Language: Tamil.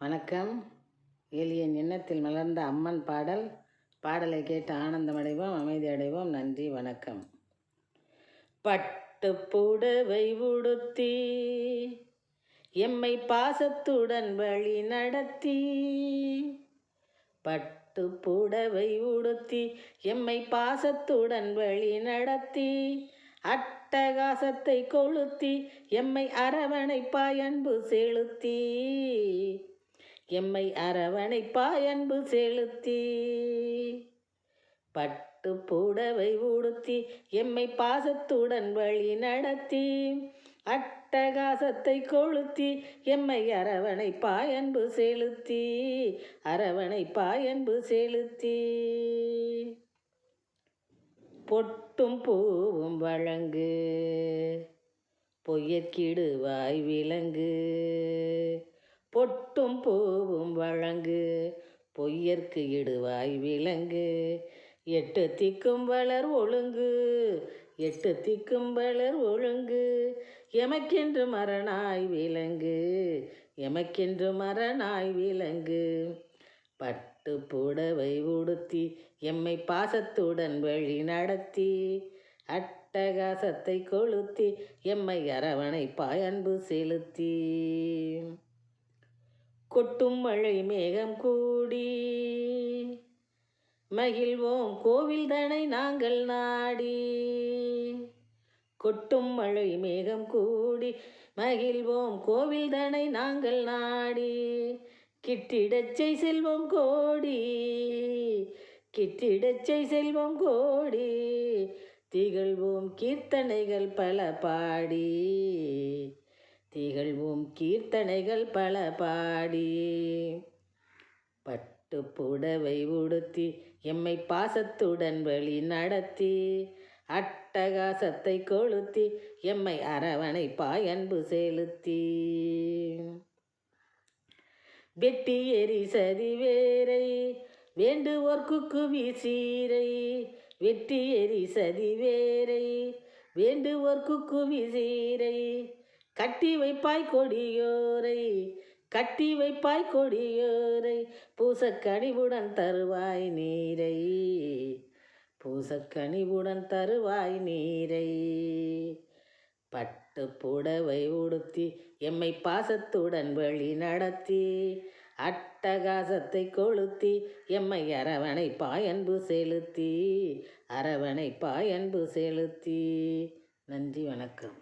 வணக்கம். எளியன் எண்ணத்தில் மலர்ந்த அம்மன் பாடலை கேட்டு ஆனந்தமடைவோம், அமைதி அடைவோம். நன்றி, வணக்கம். பட்டு புடவை உடுத்தி எம்மை பாசத்துடன் வழி நடத்தி, பட்டு புடவை உடுத்தி எம்மை பாசத்துடன் வழி நடத்தி, அட்டகாசத்தை கொளுத்தி எம்மை அரவணைப்பாய் அன்பு செலுத்தி, எம்மை அரவணைப்பாய் அன்பு செலுத்தி, பட்டு புடவை உடுத்தி எம்மை பாசத்துடன் வழி நடத்தி, அட்டகாசத்தை கொளுத்தி எம்மை அரவணைப்பாய் அன்பு செலுத்தி, அரவணைப்பாய் அன்பு செலுத்தி, பொட்டும் பூவும் வழங்கு பொய்யற்கிடுவாய் விலங்கு, பொட்டும் பூவும் வழங்கு பொய்யற்கு இடுவாய் விலங்கு, எட்டு திக்கும் வளர் ஒழுங்கு, எட்டு திக்கும் வளர் ஒழுங்கு, எமக்கென்று மரணாய் விலங்கு, எமக்கென்று மரணாய் விலங்கு, பட்டு புடவை உடுத்தி எம்மை பாசத்துடன் வழி நடத்தி, அட்டகாசத்தை கொளுத்தி எம்மை அரவணைப்பாய் அன்பு செலுத்தி, கொட்டும் மழை மேகம் கூடி மகிழ்வோம் கோவில் தனை நாங்கள் நாடி, கொட்டும் மழை மேகம் கூடி மகிழ்வோம் கோவில் தனை நாங்கள் நாடி, கிட்டிடச்சை செல்வம் கோடி, கிட்டிடச்சை செல்வம் கோடி, திகழ்வோம் கீர்த்தனைகள் பல பாடி, திகழ்வோம் கீர்த்தனைகள் பல பாடி, பட்டு புடவை உடுத்தி எம்மை பாசத்துடன் வழி நடத்தி, அட்டகாசத்தை கொளுத்தி எம்மை அரவணைப்பாய் அன்பு செலுத்தி, வெட்டி எரி சதி வேரை வேண்டுவோர்க்கு குவிசீரை, வெட்டி எரி சதி வேரை வேண்டுவோர்க்கு குவிசீரை, கட்டி வைப்பாய் கொடியோரை, கட்டி வைப்பாய் கொடியோரை, பூசக்கனிவுடன் தருவாய் நீரை, பூசக்கனிவுடன் தருவாய் நீரை, பட்டு புடவை உடுத்தி எம்மை பாசத்துடன் வழி நடத்தி, அட்டகாசத்தை கொளுத்தி எம்மை அரவணைப்பாய் அன்பு செலுத்தி, அரவணைப்பாய் அன்பு செலுத்தி. நன்றி, வணக்கம்.